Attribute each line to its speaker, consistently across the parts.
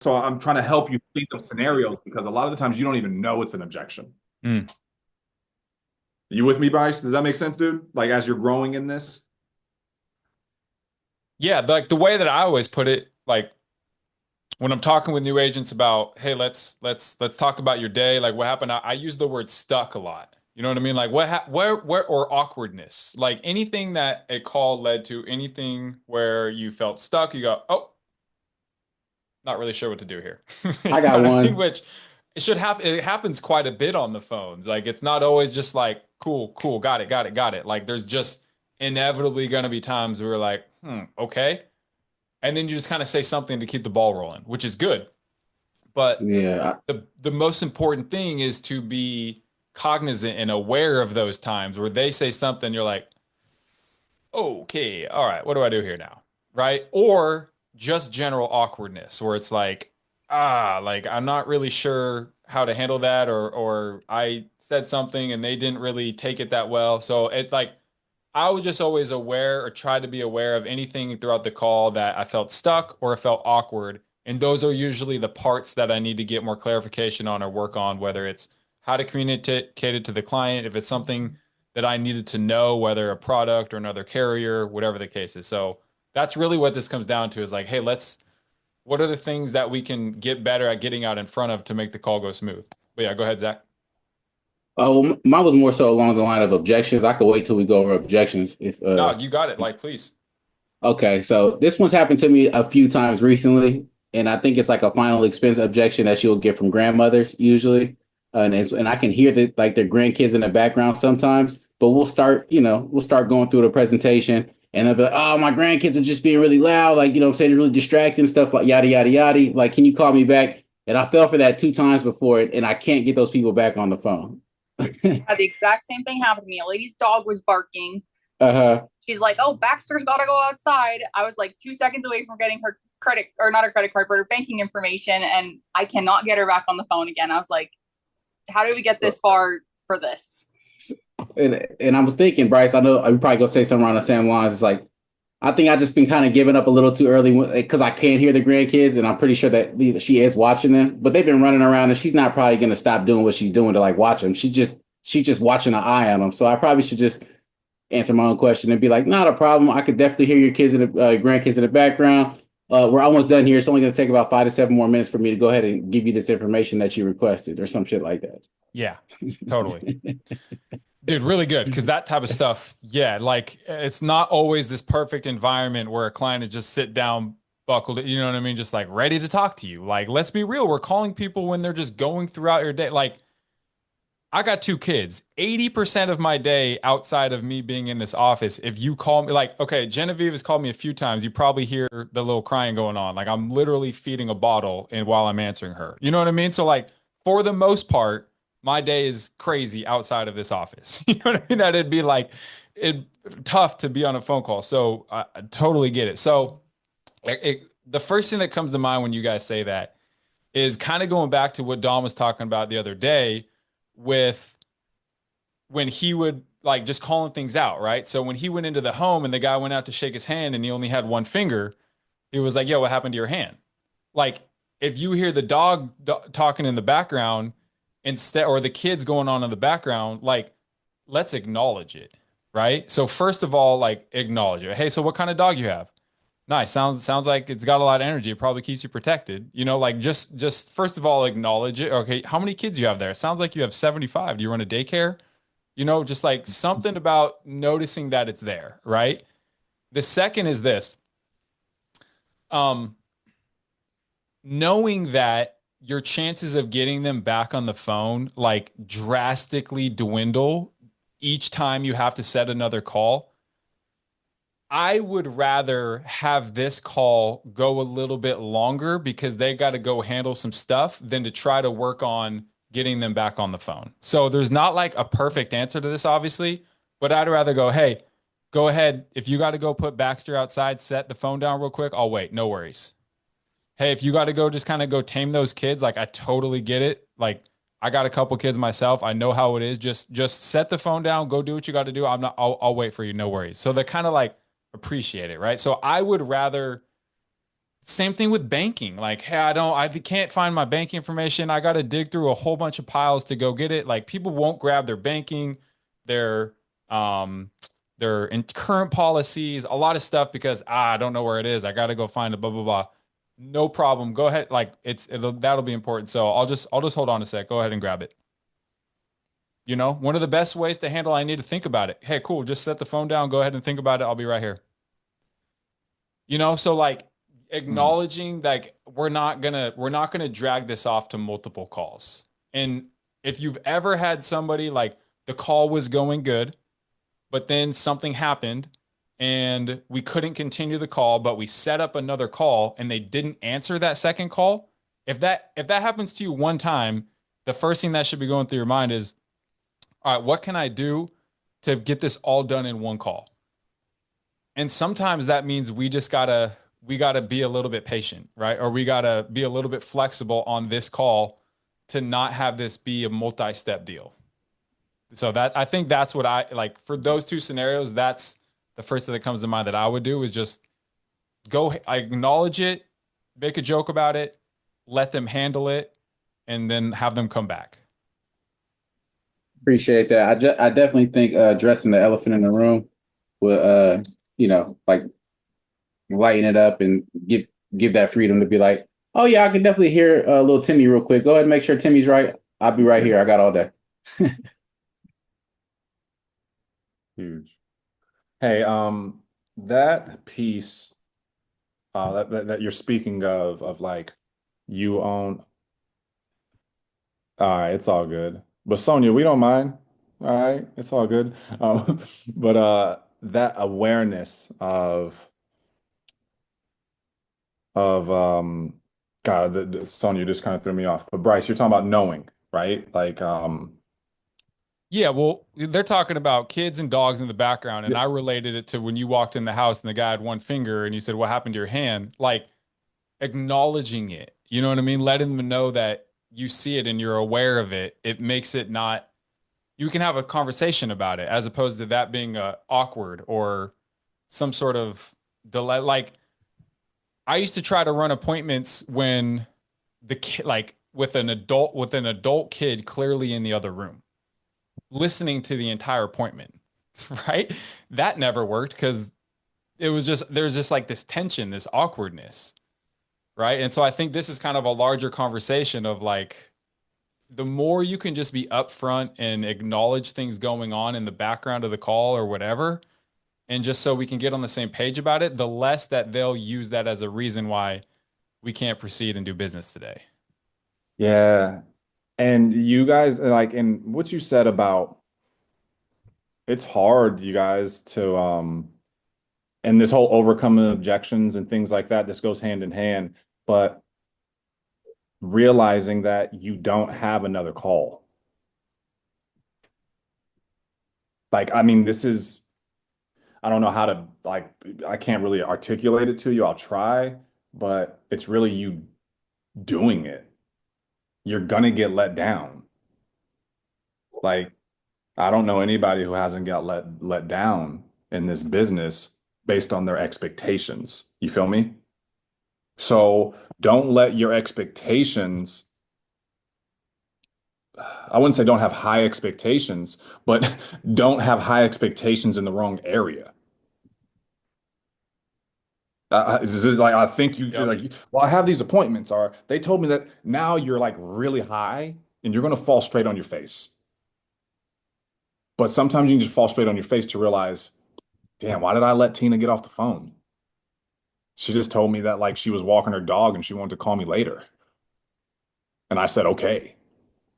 Speaker 1: So I'm trying to help you think of scenarios because a lot of the times you don't even know it's an objection.
Speaker 2: Mm.
Speaker 1: You with me, Bryce? Does that make sense, dude? Like as you're growing in this?
Speaker 2: Yeah, like the way that I always put it, like when I'm talking with new agents about, hey, let's talk about your day, like what happened. I use the word stuck a lot. You know what I mean? Like where or awkwardness, like anything that a call led to, anything where you felt stuck, you go, oh, not really sure what to do here. You
Speaker 3: I
Speaker 2: know
Speaker 3: got
Speaker 2: what I mean?
Speaker 3: one.
Speaker 2: Which it should happen. It happens quite a bit on the phones. Like it's not always just like, cool, cool, got it, got it, got it. Like there's just inevitably going to be times where we're like, okay. And then you just kind of say something to keep the ball rolling, which is good. But
Speaker 3: Yeah,
Speaker 2: the most important thing is to be cognizant and aware of those times where they say something, you're like, okay, all right, what do I do here now? Right? Or just general awkwardness where it's like, like I'm not really sure how to handle that, or I said something and they didn't really take it that well. So it like I was just always aware or try to be aware of anything throughout the call that I felt stuck or felt awkward. And those are usually the parts that I need to get more clarification on or work on, whether it's how to communicate it to the client, if it's something that I needed to know, whether a product or another carrier, whatever the case is. So that's really what this comes down to is like, hey, what are the things that we can get better at getting out in front of to make the call go smooth? But yeah, go ahead, Zach.
Speaker 3: well, mine was more so along the line of objections. I could wait till we go over objections. If
Speaker 2: No, you got it. Like, please.
Speaker 3: Okay, so this one's happened to me a few times recently, and I think it's like a final expense objection that you'll get from grandmothers usually, and I can hear that like their grandkids in the background sometimes. But we'll start going through the presentation, and they'll be like, "Oh, my grandkids are just being really loud, like I'm saying, it's really distracting stuff, like yada yada yada. Like, can you call me back?" And I fell for that two times before, and I can't get those people back on the phone.
Speaker 4: Had the exact same thing happen to me. A lady's dog was barking.
Speaker 3: Uh-huh.
Speaker 4: She's like, "Oh, Baxter's got to go outside." I was like 2 seconds away from getting her credit, or not her credit card, but her banking information, and I cannot get her back on the phone again. I was like, "How did we get this far for this?"
Speaker 3: And I was thinking, Bryce, I know I'm probably gonna say something around the same lines. It's like I think I just been kind of giving up a little too early because I can't hear the grandkids, and I'm pretty sure that she is watching them. But they've been running around, and she's not probably gonna stop doing what she's doing to like watch them. She's just watching an eye on them. So I probably should just answer my own question and be like, not a problem. I could definitely hear your kids and grandkids in the background. We're almost done here. It's only going to take about 5 to 7 more minutes for me to go ahead and give you this information that you requested or some shit like that.
Speaker 2: Yeah, totally. Dude, really good because that type of stuff, yeah, like it's not always this perfect environment where a client is just sit down, buckled, you know what I mean? Just like ready to talk to you. Like, let's be real, we're calling people when they're just going throughout your day. Like, I got two kids. 80% of my day outside of me being in this office, if you call me, like, okay, Genevieve has called me a few times. You probably hear the little crying going on. Like, I'm literally feeding a bottle and while I'm answering her. You know what I mean? So, like, for the most part, my day is crazy outside of this office. You know what I mean? That it'd be like, it tough to be on a phone call. So, I totally get it. So, the first thing that comes to mind when you guys say that is kind of going back to what Dom was talking about the other day with when he would like just calling things out, right? So when he went into the home and the guy went out to shake his hand and he only had one finger, he was like, "Yo, what happened to your hand?" Like if you hear the dog talking in the background instead, or the kids going on in the background, like let's acknowledge it, right? So first of all, like acknowledge it. Hey, so what kind of dog you have? Nice. Sounds like it's got a lot of energy. It probably keeps you protected. You know, like just first of all acknowledge it. Okay, how many kids you have there? It sounds like you have 75. Do you run a daycare? You know, just like something about noticing that it's there, right? The second is this. Um, knowing that your chances of getting them back on the phone like drastically dwindle each time you have to set another call. I would rather have this call go a little bit longer because they got to go handle some stuff than to try to work on getting them back on the phone. So there's not like a perfect answer to this, obviously, but I'd rather go, hey, go ahead. If you got to go put Baxter outside, set the phone down real quick. I'll wait. No worries. Hey, if you got to go, just kind of go tame those kids. Like I totally get it. Like I got a couple kids myself. I know how it is. Just set the phone down. Go do what you got to do. I'll wait for you. No worries. So they're kind of like appreciate it, right? So I would rather Same thing with banking. Like, hey, I can't find my banking information. I got to dig through a whole bunch of piles to go get it. Like, people won't grab their banking, their um, current policies, a lot of stuff because I don't know where it is. I got to go find it. Blah blah blah. No problem. Go ahead. Like, that'll be important. So I'll just hold on a sec. Go ahead and grab it. One of the best ways to handle. I need to think about it. Hey, cool. Just set the phone down. Go ahead and think about it. I'll be right here. So like
Speaker 1: Hmm.
Speaker 2: acknowledging like we're not gonna drag this off to multiple calls. And if you've ever had somebody like the call was going good, but then something happened and we couldn't continue the call, but we set up another call and they didn't answer that second call, if that happens to you one time, the first thing that should be going through your mind is, all right, what can I do to get this all done in one call? And sometimes that means we gotta be a little bit patient, right? Or we gotta be a little bit flexible on this call to not have this be a multi-step deal. So that I think that's what I like for those two scenarios. That's the first thing that comes to mind that I would do is just I acknowledge it, make a joke about it, let them handle it, and then have them come back.
Speaker 3: Appreciate that. I definitely think addressing the elephant in the room will like lighten it up and give that freedom to be like, oh yeah, I can definitely hear little Timmy real quick. Go ahead and make sure Timmy's right. I'll be right
Speaker 1: Yeah,
Speaker 3: here. I got all day.
Speaker 1: huge. Hey, that piece that you're speaking of like you own. All right, it's all good. But Sonia, we don't mind. All right, it's all good. But that awareness of God, Sonia just kind of threw me off. But Bryce, you're talking about knowing, right? Like
Speaker 2: Yeah, well, they're talking about kids and dogs in the background, and
Speaker 1: yeah,
Speaker 2: I related it to when you walked in the house and the guy had one finger and you said, "What happened to your hand?" Like acknowledging it. You know what I mean? Letting them know that you see it and you're aware of it. It makes it not, you can have a conversation about it as opposed to that being awkward or some sort of delay. Like I used to try to run appointments when the kid, like with an adult kid clearly in the other room, listening to the entire appointment, right? That never worked because there's just like this tension, this awkwardness, right? And so I think this is kind of a larger conversation of like the more you can just be upfront and acknowledge things going on in the background of the call or whatever, and just so we can get on the same page about it, the less that they'll use that as a reason why we can't proceed and do business today.
Speaker 1: yeah. And you guys like, and what you said about it's hard, you guys, to and this whole overcoming objections and things like that, this goes hand in hand, but realizing that you don't have another call. Like, I mean, this is, I don't know how to, like, I can't really articulate it to you. I'll try, but it's really you doing it. You're gonna get let down. Like, I don't know anybody who hasn't got let down in this business based on their expectations. You feel me? So don't let your expectations, I wouldn't say don't have high expectations, but don't have high expectations in the wrong area. This is like I think you
Speaker 2: Yep.
Speaker 1: like. Well, I have these appointments. Are they told me that now you're like really high and you're gonna fall straight on your face. But sometimes you can just fall straight on your face to realize, damn, why did I let Tina get off the phone? She just told me that like she was walking her dog and she wanted to call me later. And I said, okay.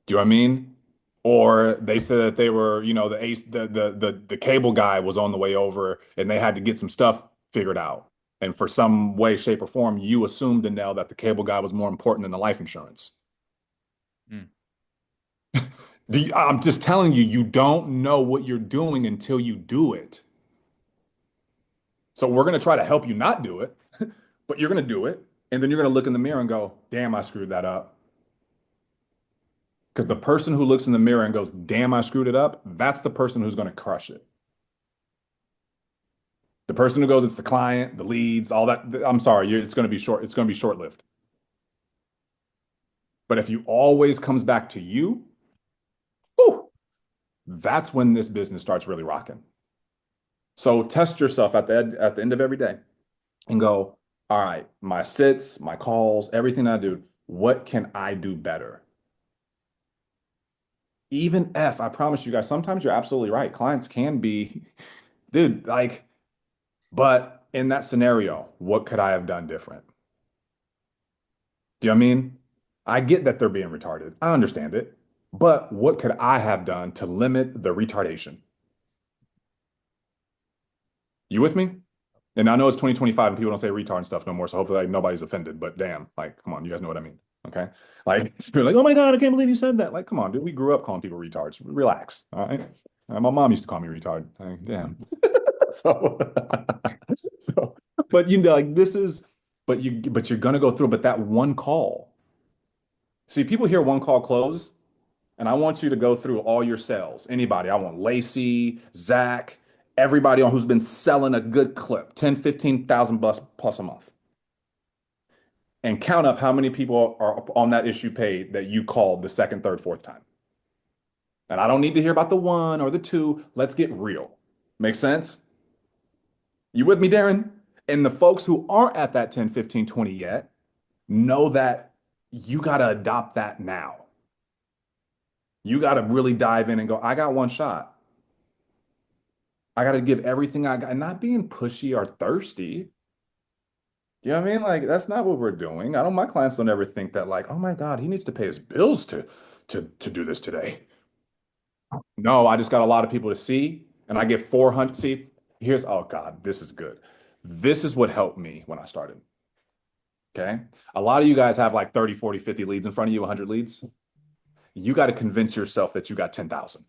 Speaker 1: Do you know what I mean? Or they said that they were, the ace, the cable guy was on the way over and they had to get some stuff figured out. And for some way, shape, or form, you assumed, Danelle, that the cable guy was more important than the life insurance.
Speaker 2: Mm.
Speaker 1: I'm just telling you, you don't know what you're doing until you do it. So we're going to try to help you not do it, but you're going to do it. And then you're going to look in the mirror and go, damn, I screwed that up. Because the person who looks in the mirror and goes, damn, I screwed it up, that's the person who's going to crush it. The person who goes, it's the client, the leads, all that. I'm sorry, it's going to be short. It's going to be short-lived. But if you always comes back to you, whew, that's when this business starts really rocking. So test yourself at the end of every day and go, all right, my sits, my calls, everything I do, what can I do better? Even if I promise you guys, sometimes you're absolutely right. Clients can be, dude, like, but in that scenario, what could I have done different? Do you know what I mean? I get that they're being retarded. I understand it. But what could I have done to limit the retardation? You with me? And I know it's 2025 and people don't say retard and stuff no more, so hopefully like, nobody's offended. But damn, like, come on, you guys know what I mean. Okay. Like, you're like, oh my God, I can't believe you said that. Like, come on, dude. We grew up calling people retards. Relax. All right. My mom used to call me retard. Like, damn. So, so, but you know, like this is, but you're gonna go through. But that one call. See, people hear one call close, and I want you to go through all your sales. Anybody. I want Lacey, Zach, everybody on who's been selling a good clip, 10, 15,000 plus a month. And count up how many people are on that issue paid that you called the second, third, fourth time. And I don't need to hear about the one or the two. Let's get real. Make sense? You with me, Darren? And the folks who aren't at that 10, 15, 20 yet know that you got to adopt that now. You got to really dive in and go, I got one shot. I got to give everything I got, and not being pushy or thirsty. You know what I mean? Like that's not what we're doing. I don't. My clients don't ever think that like, oh my God, he needs to pay his bills to do this today. No, I just got a lot of people to see, and I get 400. See, here's oh God, this is good. This is what helped me when I started. Okay. A lot of you guys have like 30, 40, 50 leads in front of you, 100 leads. You got to convince yourself that you got 10,000.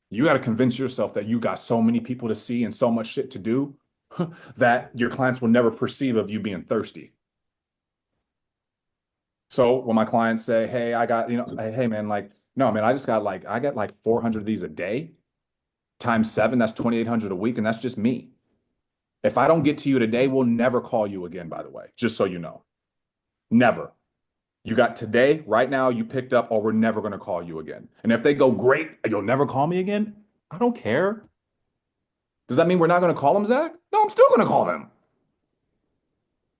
Speaker 1: You got to convince yourself that you got so many people to see and so much shit to do that your clients will never perceive of you being thirsty. So when my clients say, hey, I got, hey man, like, no, man, I got like 400 of these a day times 7, that's 2,800 a week. And that's just me. If I don't get to you today, we'll never call you again, by the way, just so you know. Never. You got today, right now, you picked up, or we're never going to call you again. And if they go, great, you'll never call me again. I don't care. Does that mean we're not going to call them, Zach? No, I'm still going to call them.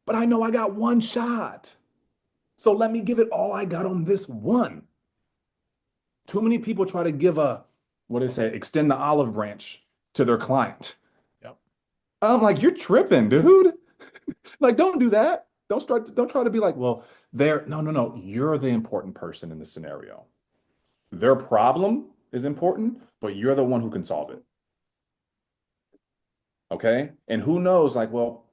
Speaker 1: But I know I got one shot. So let me give it all I got on this one. Too many people try to give what do they say, extend the olive branch to their client.
Speaker 2: Yep.
Speaker 1: I'm like, you're tripping, dude. Like, don't do that. Don't try to be like, well, no. You're the important person in this scenario. Their problem is important, but you're the one who can solve it. Okay. And who knows, like, well,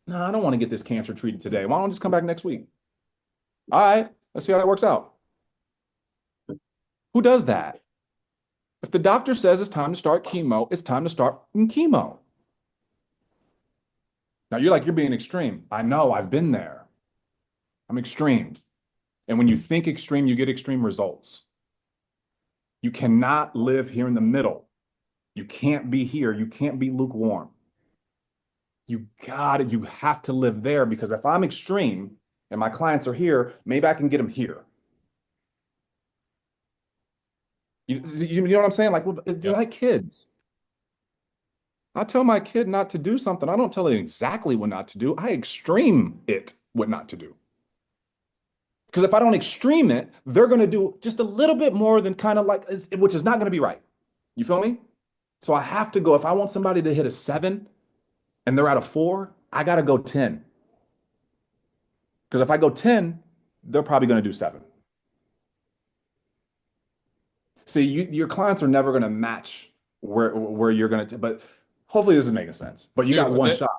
Speaker 1: no, I don't want to get this cancer treated today. Why don't I just come back next week? All right, let's see how that works out. Who does that? If the doctor says it's time to start chemo, it's time to start chemo. Now you're like, you're being extreme. I know, I've been there. I'm extreme. And when you think extreme, you get extreme results. You cannot live here in the middle. You can't be here. You can't be lukewarm. You have to live there because if I'm extreme and my clients are here, maybe I can get them here. You know what I'm saying? Like, well, they're like kids. I tell my kid not to do something. I don't tell it exactly what not to do. I extreme it what not to do. Because if I don't extreme it, they're going to do just a little bit more than kind of like, which is not going to be right. You feel me? So I have to go. If I want somebody to hit a 7 and they're at a 4, I got to go 10. Because if I go 10, they're probably going to do 7. See, your clients are never going to match where you're going to, but hopefully this is making sense. But you got one shot.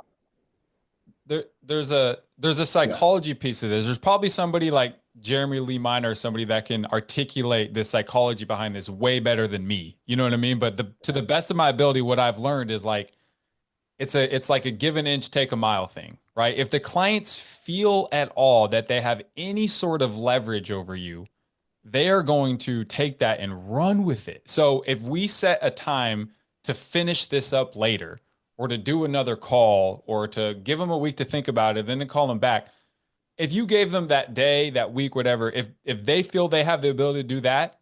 Speaker 2: There's a psychology piece of this. There's probably somebody like Jeremy Lee Minor or somebody that can articulate the psychology behind this way better than me. You know what I mean? But to the best of my ability, what I've learned is like it's like a give an inch, take a mile thing, right? If the clients feel at all that they have any sort of leverage over you, they are going to take that and run with it. So if we set a time to finish this up later or to do another call or to give them a week to think about it, then to call them back. If you gave them that day, that week, whatever, if they feel they have the ability to do that,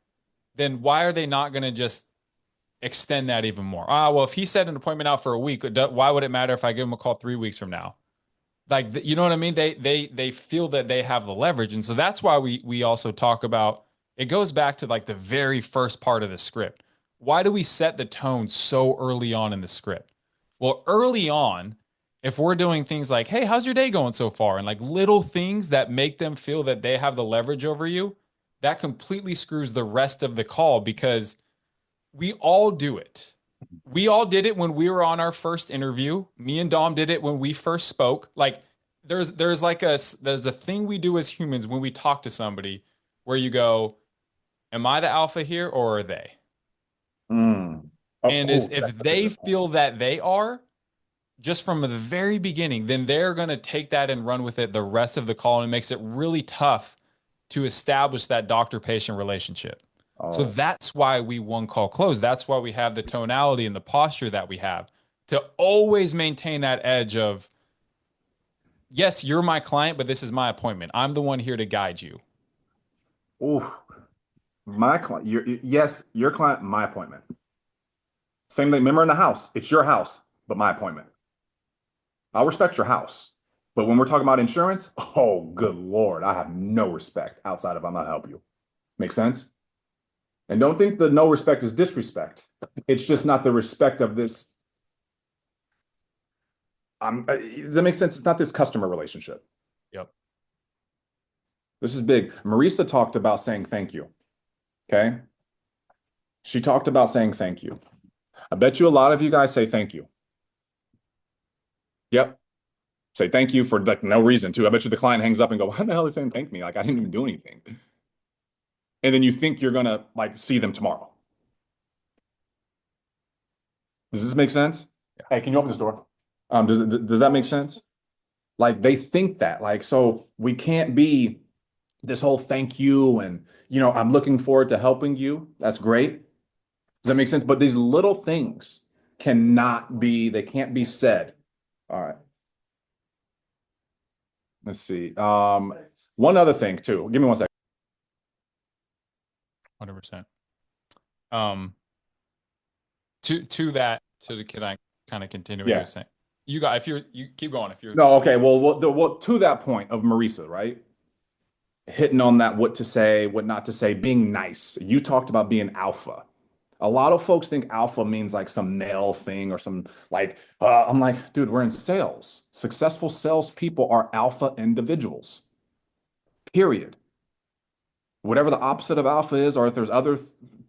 Speaker 2: then why are they not going to just extend that even more? Well, if he set an appointment out for a week, why would it matter if I give him a call 3 weeks from now? Like, you know what I mean? They feel that they have the leverage, and so that's why we also talk about. It goes back to like the very first part of the script. Why do we set the tone so early on in the script? Well, early on, if we're doing things like, "Hey, how's your day going so far?" and like little things that make them feel that they have the leverage over you, that completely screws the rest of the call because we all do it. We all did it when we were on our first interview. Me and Dom did it when we first spoke. Like there's like there's a thing we do as humans when we talk to somebody where you go, "Am I the alpha here or are they?"
Speaker 1: Mm.
Speaker 2: And is
Speaker 1: That's
Speaker 2: if
Speaker 1: such a
Speaker 2: they
Speaker 1: good point.
Speaker 2: feel that they are just from the very beginning, then they're going to take that and run with it the rest of the call, and it makes it really tough to establish that doctor-patient relationship. So
Speaker 1: Oh,
Speaker 2: that's why we one call close. That's why we have the tonality and the posture that we have to always maintain that edge of, yes, you're my client, but this is my appointment. I'm the one here to guide you.
Speaker 1: oof. My client, yes, your client, my appointment. Same thing. Remember in the house, it's your house, but my appointment. I'll respect your house. But when we're talking about insurance, oh, good Lord, I have no respect outside of I'm gonna help you. Make sense? And don't think the no respect is disrespect. It's just not the respect of this. Does that make sense? It's not this customer relationship.
Speaker 2: Yep.
Speaker 1: This is big. Marisa talked about saying thank you. Okay. She talked about saying thank you. I bet you a lot of you guys say thank you. Yep. Say thank you for like no reason too. I bet you the client hangs up and go, why the hell are they saying thank me? Like I didn't even do anything. And then you think you're gonna like see them tomorrow. Does this make sense?
Speaker 2: Yeah.
Speaker 1: Hey, can you open this door? Does that make sense? Like they think that. Like, so we can't be this whole thank you and I'm looking forward to helping you. That's great. Does that make sense? But these little things they can't be said. All right. Let's see. One other thing too. Give me one second.
Speaker 2: 100%. Um, to that, can I kind of continue what you
Speaker 1: Yeah.
Speaker 2: were saying? You keep going. If you're
Speaker 1: No, okay. Well, to that point of Marisa, right? Hitting on that, what to say, what not to say, being nice. You talked about being alpha. A lot of folks think alpha means like some male thing or some like, I'm like, dude, we're in sales. Successful salespeople are alpha individuals, period. Whatever the opposite of alpha is, or if there's other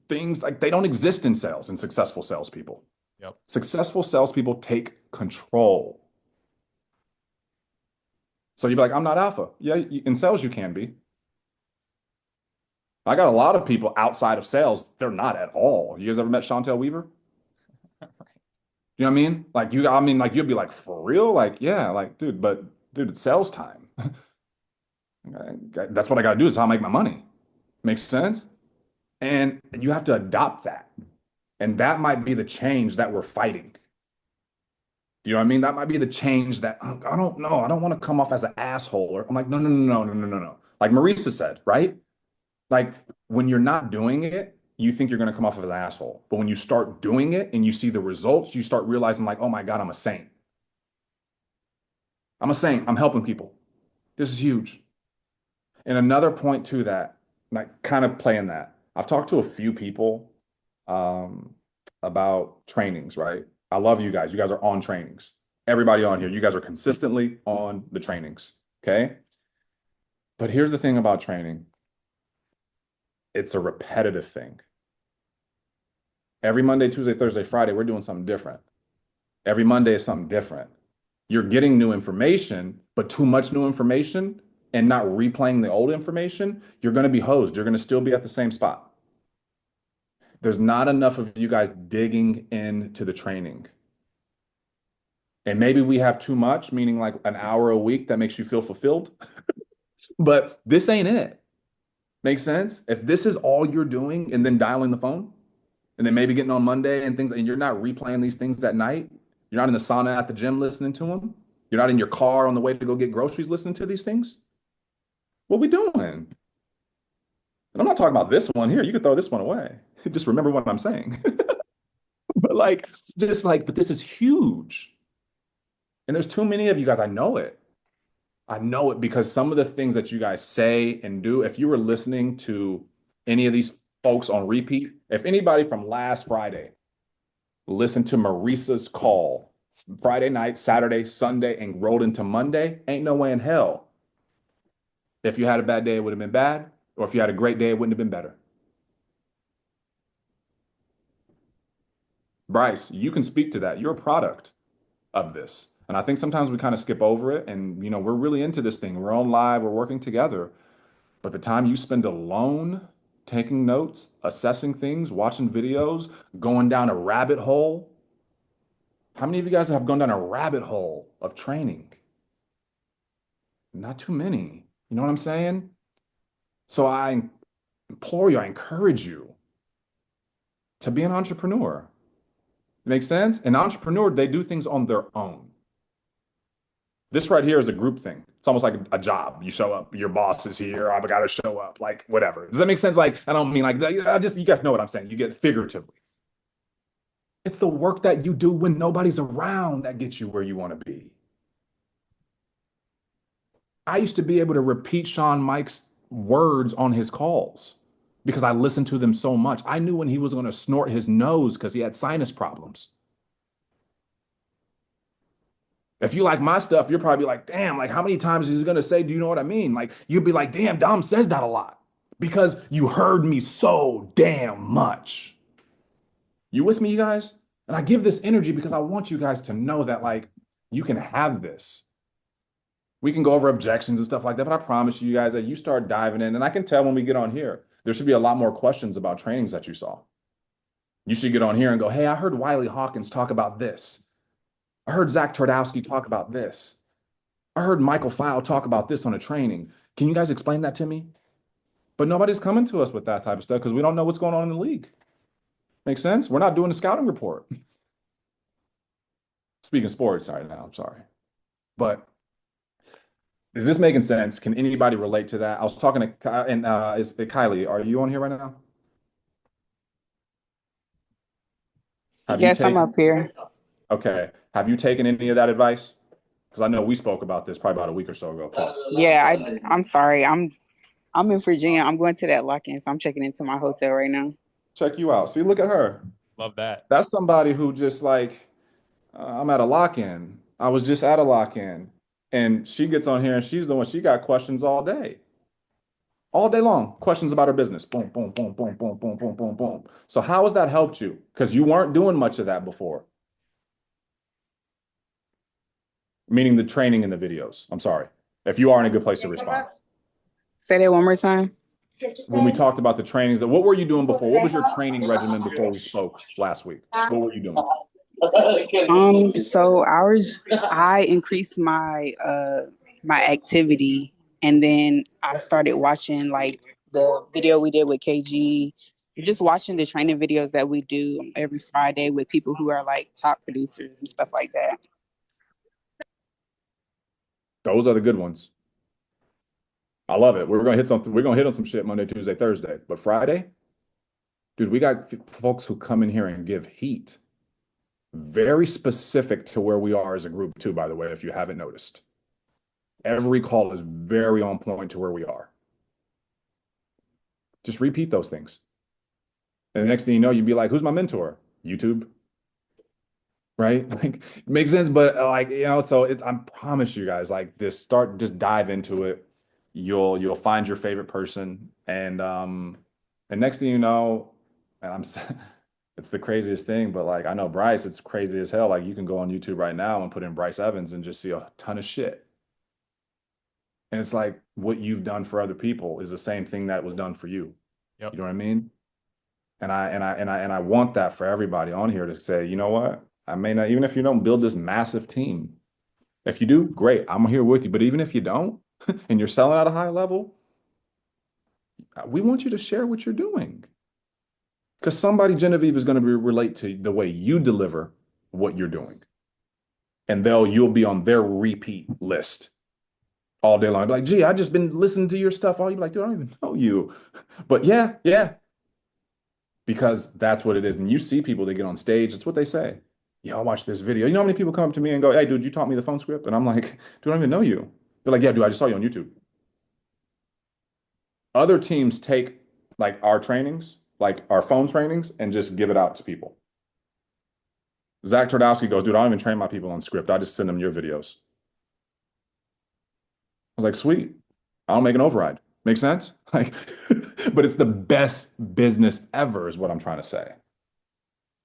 Speaker 1: things, like they don't exist in sales and successful salespeople.
Speaker 2: Yep.
Speaker 1: Successful salespeople take control. So you'd be like, I'm not alpha. Yeah, in sales you can be. I got a lot of people outside of sales, they're not at all. You guys ever met Chantel Weaver? You know what I mean? Like like you'd be like, for real? Like, yeah, like, dude, it's sales time. That's what I gotta do, is how I make my money. Makes sense? And you have to adopt that. And that might be the change that we're fighting. You know what I mean? That might be the change that I don't know. I don't want to come off as an asshole. Or I'm like, no, no, no, no, no, no, no, no. Like Marisa said, right? Like when you're not doing it, you think you're going to come off as an asshole. But when you start doing it and you see the results, you start realizing like, oh my God, I'm a saint. I'm a saint. I'm helping people. This is huge. And another point to that, like kind of playing that, I've talked to a few people um, about trainings, right? I love you guys. You guys are on trainings. Everybody on here, you guys are consistently on the trainings. Okay. But here's the thing about training, it's a repetitive thing. Every Monday, Tuesday, Thursday, Friday, we're doing something different. Every Monday is something different. You're getting new information, but too much new information and not replaying the old information, you're going to be hosed. You're going to still be at the same spot. There's not enough of you guys digging into the training. And maybe we have too much, meaning like an hour a week that makes you feel fulfilled. But this ain't it. Makes sense? If this is all you're doing and then dialing the phone, and then maybe getting on Monday and things, and you're not replaying these things at night. You're not in the sauna at the gym listening to them. You're not in your car on the way to go get groceries listening to these things. What we doing? And I'm not talking about this one here. You can throw this one away. Just remember what I'm saying. But like, just like, but this is huge. And there's too many of you guys. I know it. I know it because some of the things that you guys say and do, if you were listening to any of these folks on repeat, if anybody from last Friday listened to Marisa's call Friday night, Saturday, Sunday, and rolled into Monday, ain't no way in hell. If you had a bad day, it would have been bad. Or if you had a great day, it wouldn't have been better. Bryce, you can speak to that. You're a product of this. And I think sometimes we kind of skip over it. And, we're really into this thing. We're on live, we're working together. But the time you spend alone, taking notes, assessing things, watching videos, going down a rabbit hole. How many of you guys have gone down a rabbit hole of training? Not too many. You know what I'm saying? So I implore you, I encourage you to be an entrepreneur. Makes sense? An entrepreneur, they do things on their own. This right here is a group thing. It's almost like a job. You show up, your boss is here. I've got to show up, like whatever. Does that make sense? Like, I don't mean like that. You guys know what I'm saying. You get figuratively. It's the work that you do when nobody's around that gets you where you want to be. I used to be able to repeat Sean Mike's words on his calls because I listened to them so much. I knew when he was going to snort his nose because he had sinus problems. If you like my stuff, you're probably like, damn, like how many times is he going to say, do you know what I mean? Like you'd be like, damn, Dom says that a lot because you heard me so damn much. You with me, you guys? And I give this energy because I want you guys to know that like you can have this. We can go over objections and stuff like that, but I promise you guys that you start diving in, and I can tell when we get on here, there should be a lot more questions about trainings that you saw. You should get on here and go, hey, I heard Wiley Hawkins talk about this. I heard Zach Twardowski talk about this. I heard Michael File talk about this on a training. Can you guys explain that to me? But nobody's coming to us with that type of stuff because we don't know what's going on in the league. Makes sense? We're not doing a scouting report. Speaking sports, sorry now, I'm sorry. But is this making sense? Can anybody relate to that? I was talking to is Kylie, are you on here right now?
Speaker 5: Yes, I'm up here.
Speaker 1: Okay. Have you taken any of that advice? Because I know we spoke about this probably about a week or so ago. Plus.
Speaker 5: Yeah, I'm sorry. I'm in Virginia. I'm going to that lock-in, so I'm checking into my hotel right now.
Speaker 1: Check you out. See, look at her.
Speaker 2: Love that.
Speaker 1: That's somebody who just like, I'm at a lock-in. I was just at a lock-in. And she gets on here and she's the one, she got questions all day. All day long, questions about her business. Boom, boom, boom, boom, boom, boom, boom, boom, boom. So how has that helped you? Because you weren't doing much of that before. Meaning the training and the videos. I'm sorry. If you are in a good place to respond.
Speaker 5: Say that one more time.
Speaker 1: When we talked about the trainings, what were you doing before? What was your training regimen before we spoke last week? What were you doing?
Speaker 5: So I increased my my activity, and then I started watching like the video we did with KG, just watching the training videos that we do every Friday with people who are like top producers and stuff like that.
Speaker 1: Those are the good ones. I love it. We're gonna hit something. We're gonna hit on some shit Monday, Tuesday, Thursday, but Friday, dude, we got folks who come in here and give heat. Very specific to where we are as a group, too, by the way, if you haven't noticed. Every call is very on point to where we are. Just repeat those things. And the next thing you know, you'd be like, who's my mentor? YouTube. Right? Like, it makes sense, but like, so I promise you guys, like just dive into it. You'll find your favorite person. And next thing you know, and it's the craziest thing, but like I know Bryce, it's crazy as hell. Like you can go on YouTube right now and put in Bryce Evans and just see a ton of shit. And it's like what you've done for other people is the same thing that was done for you. Yep. You know what I mean? And I want that for everybody on here to say, you know what? I may not, even if you don't build this massive team, if you do, great, I'm here with you. But even if you don't, and you're selling at a high level, we want you to share what you're doing. Because somebody, Genevieve, is going to relate to the way you deliver what you're doing. And you'll be on their repeat list all day long. Be like, gee, I just been listening to your stuff. All you like, dude, I don't even know you. But yeah, yeah. Because that's what it is. And you see people that get on stage, it's what they say. Yeah, I watched this video. You know how many people come up to me and go, hey, dude, you taught me the phone script? And I'm like, dude, I don't even know you. They're like, yeah, dude, I just saw you on YouTube. Other teams take like our trainings, like our phone trainings, and just give it out to people. Zach Twardowski goes, dude, I don't even train my people on script. I just send them your videos. I was like, sweet. I don't make an override. Make sense? Like, but it's the best business ever, is what I'm trying to say.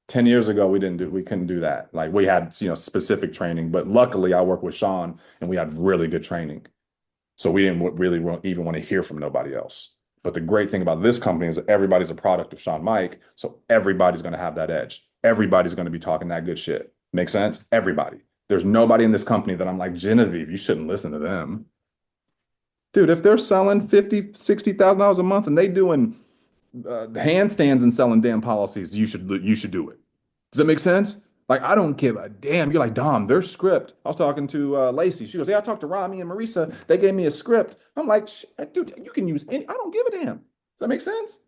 Speaker 1: 10 years ago, we couldn't do that. Like we had, specific training, but luckily I work with Sean and we had really good training. So we didn't really even want to hear from nobody else. But the great thing about this company is that everybody's a product of Sean Mike. So everybody's going to have that edge. Everybody's going to be talking that good shit. Make sense? Everybody. There's nobody in this company that I'm like, Genevieve, you shouldn't listen to them. Dude, if they're selling $50,000, $60,000 a month and they doing handstands and selling damn policies, you should do it. Does that make sense? Like, I don't give a damn. You're like, Dom, their script. I was talking to Lacey. She goes, yeah, I talked to Rami and Marisa. They gave me a script. I'm like, dude, you can use any. I don't give a damn. Does that make sense?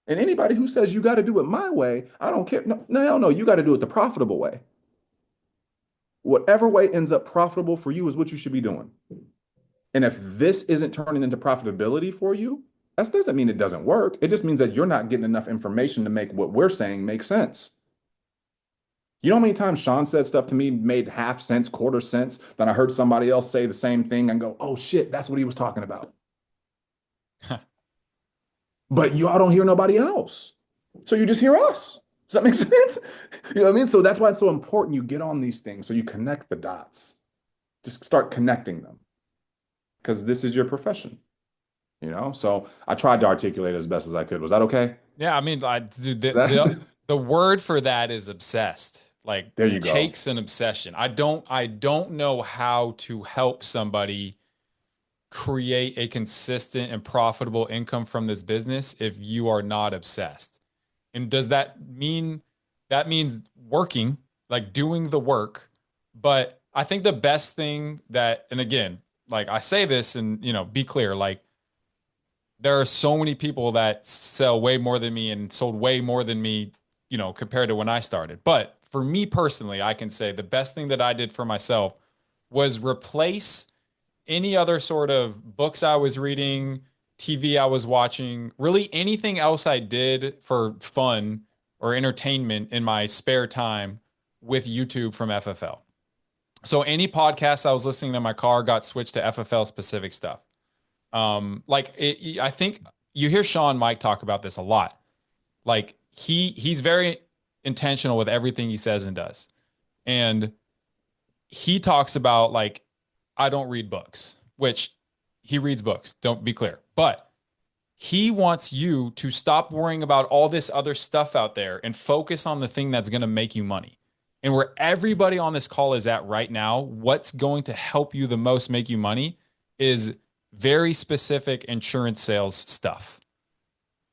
Speaker 1: And anybody who says you got to do it my way, I don't care. No, hell no. You got to do it the profitable way. Whatever way ends up profitable for you is what you should be doing. And if this isn't turning into profitability for you, that doesn't mean it doesn't work. It just means that you're not getting enough information to make what we're saying make sense. You know how many times Sean said stuff to me, made half sense, quarter sense, then I heard somebody else say the same thing and go, oh shit, that's what he was talking about. But y'all don't hear nobody else. So you just hear us. Does that make sense? You know what I mean? So that's why it's so important you get on these things so you connect the dots. Just start connecting them. Because this is your profession. So I tried to articulate it as best as I could. Was that okay?
Speaker 2: Yeah, I mean, the word for that is obsessed. Like,
Speaker 1: there you
Speaker 2: it
Speaker 1: go.
Speaker 2: Takes an obsession. I don't know how to help somebody create a consistent and profitable income from this business if you are not obsessed. And does that means working, like doing the work? But I think the best thing and again, like I say this and, be clear, like there are so many people that sell way more than me and sold way more than me, compared to when I started. But for me personally, I can say the best thing that I did for myself was replace any other sort of books I was reading, TV I was watching, really anything else I did for fun or entertainment in my spare time with YouTube from FFL. So any podcast I was listening to in my car got switched to FFL specific stuff. I think you hear Sean Mike talk about this a lot. Like he's very intentional with everything he says and does. And he talks about like, I don't read books, which he reads books. Don't be clear. But he wants you to stop worrying about all this other stuff out there and focus on the thing that's going to make you money. And where everybody on this call is at right now, what's going to help you the most make you money is very specific insurance sales stuff.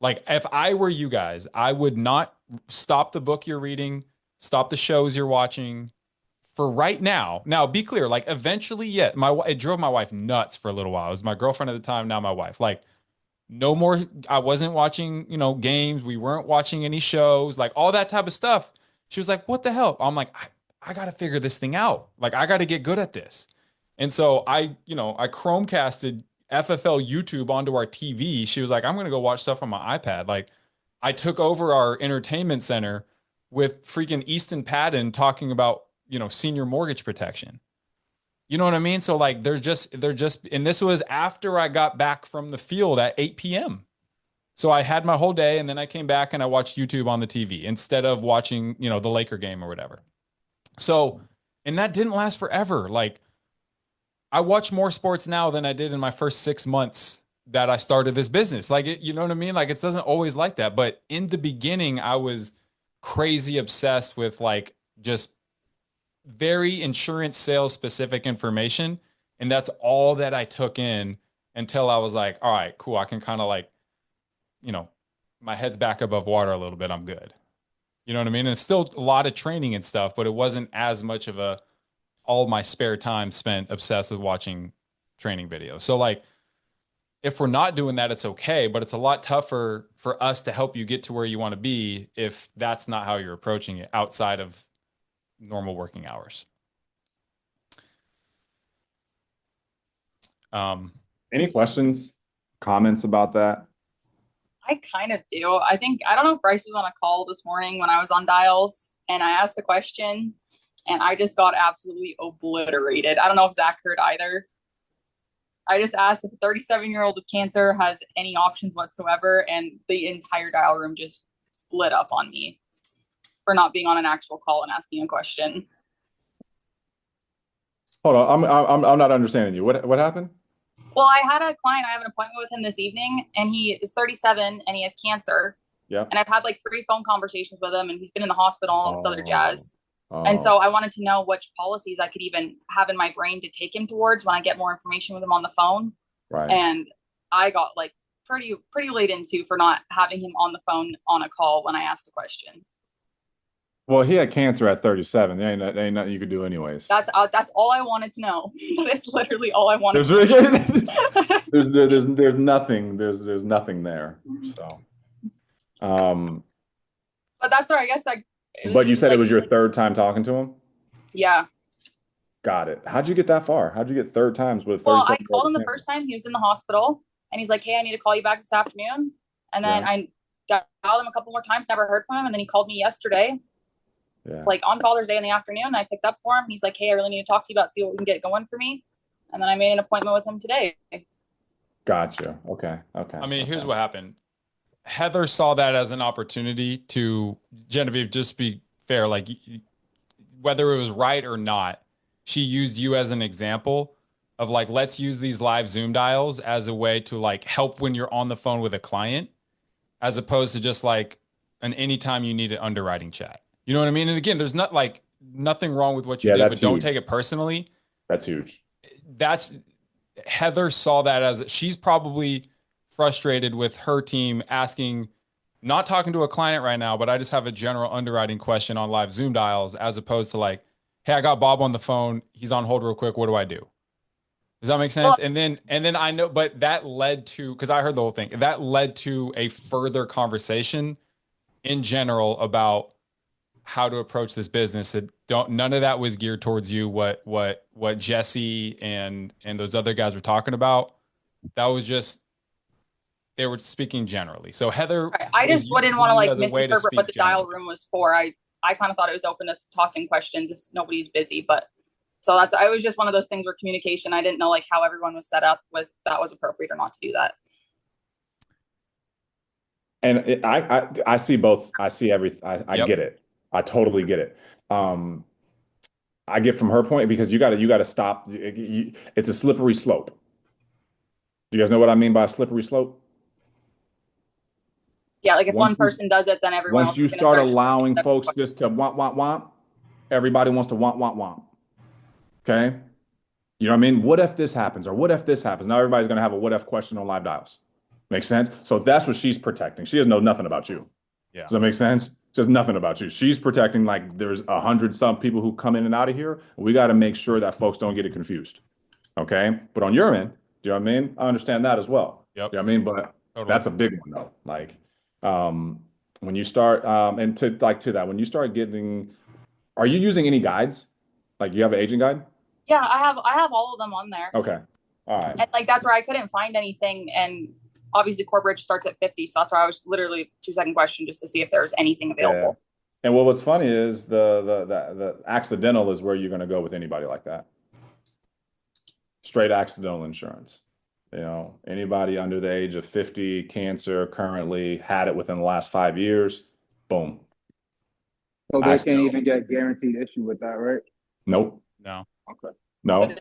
Speaker 2: Like if I were you guys, I would not stop the book you're reading, stop the shows you're watching for right now. Now, be clear, like eventually, yeah, it drove my wife nuts for a little while. It was my girlfriend at the time, now my wife. Like no more, I wasn't watching, games. We weren't watching any shows, like all that type of stuff. She was like, what the hell? I'm like, I got to figure this thing out. Like, I got to get good at this. And so I Chromecasted FFL YouTube onto our TV. She was like, I'm going to go watch stuff on my iPad. Like, I took over our entertainment center with freaking Easton Padden talking about, senior mortgage protection. You know what I mean? So like, they're just, and this was after I got back from the field at 8 p.m. So I had my whole day and then I came back and I watched YouTube on the TV instead of watching, the Laker game or whatever. So, and that didn't last forever. Like I watch more sports now than I did in my first 6 months that I started this business. Like, you know what I mean? Like it doesn't always like that. But in the beginning, I was crazy obsessed with like just very insurance sales specific information. And that's all that I took in until I was like, all right, cool. I can kind of like, my head's back above water a little bit, I'm good. You know what I mean? And it's still a lot of training and stuff, but it wasn't as much of all my spare time spent obsessed with watching training videos. So like, if we're not doing that, it's okay, but it's a lot tougher for us to help you get to where you want to be if that's not how you're approaching it outside of normal working hours.
Speaker 1: Any questions, comments about that?
Speaker 4: I kind of do. I don't know if Bryce was on a call this morning when I was on dials and I asked a question and I just got absolutely obliterated. I don't know if Zach heard either. I just asked if a 37-year-old with cancer has any options whatsoever, and the entire dial room just lit up on me for not being on an actual call and asking a question.
Speaker 1: Hold on, I'm not understanding you. What happened?
Speaker 4: Well, I had a client. I have an appointment with him this evening, and he is 37 and he has cancer.
Speaker 1: Yeah.
Speaker 4: And I've had like 3 phone conversations with him, and he's been in the hospital and all this other jazz.
Speaker 1: Oh.
Speaker 4: And so I wanted to know which policies I could even have in my brain to take him towards when I get more information with him on the phone.
Speaker 1: Right.
Speaker 4: And I got like pretty late into for not having him on the phone on a call when I asked a question.
Speaker 1: Well, he had cancer at 37. There ain't nothing you could do anyways.
Speaker 4: That's all I wanted to know. That is literally all I wanted.
Speaker 1: There's nothing there. So,
Speaker 4: but that's where I guess
Speaker 1: But you said it was your third time talking to him?
Speaker 4: Yeah.
Speaker 1: Got it. How'd you get that far? How'd you get third times with 37?
Speaker 4: Well, I called him the first time he was in the hospital, and he's like, "Hey, I need to call you back this afternoon." And then I dialed him a couple more times, never heard from him, and then he called me yesterday.
Speaker 1: Yeah.
Speaker 4: Like on Father's Day in the afternoon, I picked up for him. He's like, "Hey, I really need to talk to you about see what we can get going for me." And then I made an appointment with him today.
Speaker 1: Gotcha. Okay.
Speaker 2: I mean, here's what happened. Heather saw that as an opportunity to, Genevieve, just be fair, like whether it was right or not, she used you as an example of like, let's use these live Zoom dials as a way to like help when you're on the phone with a client, as opposed to just like an anytime you need an underwriting chat. You know what I mean? And again, there's nothing wrong with what you did, but don't take it personally.
Speaker 1: That's huge.
Speaker 2: Heather saw that as she's probably frustrated with her team asking, not talking to a client right now, but I just have a general underwriting question on live Zoom dials, as opposed to like, hey, I got Bob on the phone. He's on hold real quick. What do I do? Does that make sense? Well, and then I know, but that led to, because I heard the whole thing, that led to a further conversation in general about how to approach this business. None of that was geared towards you. What Jesse and those other guys were talking about, that was just, they were speaking generally. So Heather,
Speaker 4: right. I just didn't want to like misinterpret what the dial room was for. I kind of thought it was open to tossing questions if nobody's busy, but so I was just one of those things where communication, I didn't know like how everyone was set up with that was appropriate or not to do that.
Speaker 1: And I see both. I see everything. I get it. I totally get it. I get from her point because you got to stop. It's a slippery slope. Do you guys know what I mean by a slippery slope?
Speaker 4: Yeah, like if one person does it, then everyone else is going to
Speaker 1: start allowing folks just to want, everybody wants to want. Okay? You know what I mean? What if this happens? Or what if this happens? Now everybody's going to have a what if question on live dials. Makes sense? So that's what she's protecting. She doesn't know nothing about you.
Speaker 2: Yeah.
Speaker 1: Does that make sense? Just nothing about you. She's protecting like there's 100 some people who come in and out of here. We got to make sure that folks don't get it confused. Okay? But on your end, do you know what I mean? I understand that as well.
Speaker 2: Yep.
Speaker 1: You know what I mean? But that's a big one though. Like when you start and to that, when you start getting, are you using any guides? Like you have an agent guide?
Speaker 4: Yeah, I have all of them on there.
Speaker 1: Okay. All right.
Speaker 4: And like that's where I couldn't find anything, and obviously Corbridge starts at 50, so that's why I was literally 2-second question just to see if there was anything available.
Speaker 1: Yeah. And what was funny is the accidental is where you're going to go with anybody like that. Straight accidental insurance. You know, anybody under the age of 50, cancer, currently had it within the last 5 years, boom.
Speaker 6: So they can't even get guaranteed issue with that, right?
Speaker 1: Nope.
Speaker 2: No.
Speaker 1: Okay. No.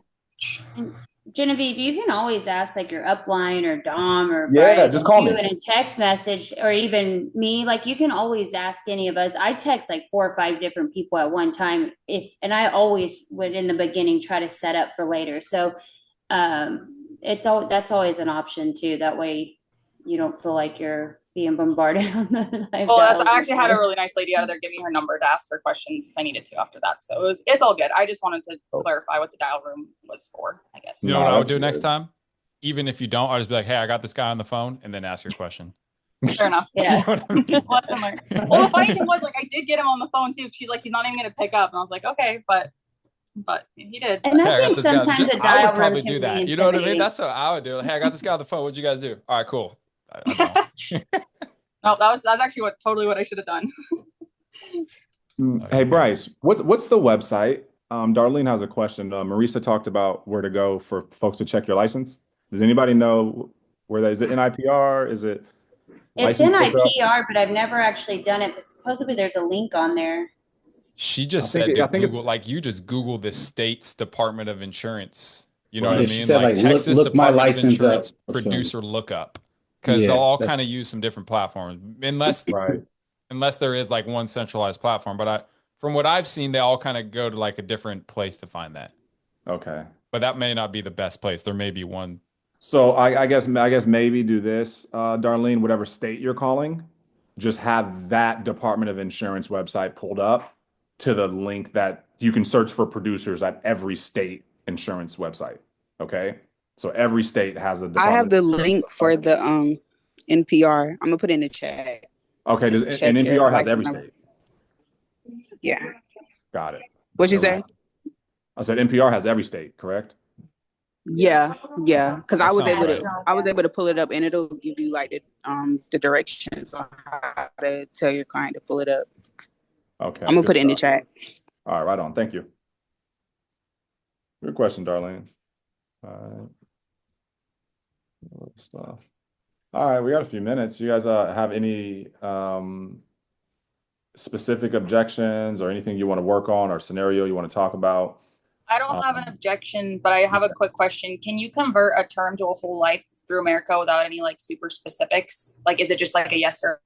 Speaker 7: Genevieve, you can always ask like your upline or Dom or
Speaker 1: Brian, just call me
Speaker 7: in a text message, or even me. Like you can always ask any of us. I text like 4 or 5 different people at one time. And I always would in the beginning try to set up for later. So that's always an option too. That way you don't feel like you're being bombarded on the live
Speaker 4: Well,
Speaker 7: dials.
Speaker 4: I actually had a really nice lady out of there giving her number to ask her questions if I needed to after that. So it's all good. I just wanted to clarify what the dial room was for, I guess.
Speaker 2: You know what I would do next time? Even if you don't, I'll just be like, hey, I got this guy on the phone, and then ask your question.
Speaker 4: Fair enough.
Speaker 7: Yeah.
Speaker 2: You know what I mean?
Speaker 4: Lesson learned. Well, the funny thing was, like, I did get him on the phone too. She's like, he's not even gonna pick up, and I was like, okay, but he did.
Speaker 7: And
Speaker 2: Hey,
Speaker 7: I
Speaker 2: got
Speaker 7: think
Speaker 2: this guy.
Speaker 7: sometimes a
Speaker 2: I
Speaker 7: dial
Speaker 2: would
Speaker 7: room
Speaker 2: probably
Speaker 7: can
Speaker 2: do
Speaker 7: be
Speaker 2: that. You know what I mean?
Speaker 7: intimidating.
Speaker 2: That's what I would do. Hey, I got this guy on the phone. What'd you guys do? All right, cool. I don't.
Speaker 4: No, that's actually totally what I should have done.
Speaker 1: Hey, Bryce, what's the website? Darlene has a question. Marisa talked about where to go for folks to check your license. Does anybody know where that is? It NIPR? Is it
Speaker 7: It's
Speaker 1: license
Speaker 7: in
Speaker 1: pickup?
Speaker 7: IPR, but I've never actually done it. But supposedly there's a link on there.
Speaker 2: She just
Speaker 1: I
Speaker 2: said
Speaker 1: think
Speaker 2: to
Speaker 1: it's-
Speaker 2: Google, like you just Google the state's Department of Insurance. You know
Speaker 1: Right.
Speaker 2: what I
Speaker 3: Yeah,
Speaker 2: mean?
Speaker 3: she said, like,
Speaker 2: Texas
Speaker 3: look my
Speaker 2: Department of
Speaker 3: license up
Speaker 2: Insurance
Speaker 3: or something.
Speaker 2: producer lookup. Because
Speaker 3: Yeah,
Speaker 2: they'll all
Speaker 3: that's-
Speaker 2: kind of use some different platforms.
Speaker 1: Right.
Speaker 2: Unless there is like one centralized platform. But from what I've seen, they all kind of go to like a different place to find that.
Speaker 1: Okay.
Speaker 2: But that may not be the best place. There may be one.
Speaker 1: So I guess maybe do this, Darlene, whatever state you're calling, just have that Department of Insurance website pulled up to the link that you can search for producers at every state insurance website. Okay. So every state has a
Speaker 5: I
Speaker 1: department.
Speaker 5: have the link for the NPR. I'm gonna put it in the chat.
Speaker 1: Okay.
Speaker 5: to check
Speaker 1: And
Speaker 5: your
Speaker 1: NPR has
Speaker 5: license
Speaker 1: every
Speaker 5: number.
Speaker 1: state.
Speaker 5: Yeah.
Speaker 1: Got it.
Speaker 5: What'd you say?
Speaker 1: I said NPR has every state, correct?
Speaker 5: Yeah, because I
Speaker 2: That
Speaker 5: was
Speaker 2: sounds
Speaker 5: able
Speaker 2: right.
Speaker 5: to I was able to pull it up, and it'll give you like the directions on how to tell your client to pull it up.
Speaker 1: Okay.
Speaker 5: I'm gonna
Speaker 1: good
Speaker 5: put it in the
Speaker 1: stuff.
Speaker 5: chat.
Speaker 1: All right, right on. Thank you. Good question, Darlene. All right. Stuff. All right, we got a few minutes. You guys have any specific objections or anything you want to work on or scenario you want to talk about?
Speaker 4: I don't have an objection, but I have a quick question. Can you convert a term to a whole life through America without any like super specifics? Like, is it just like a yes or?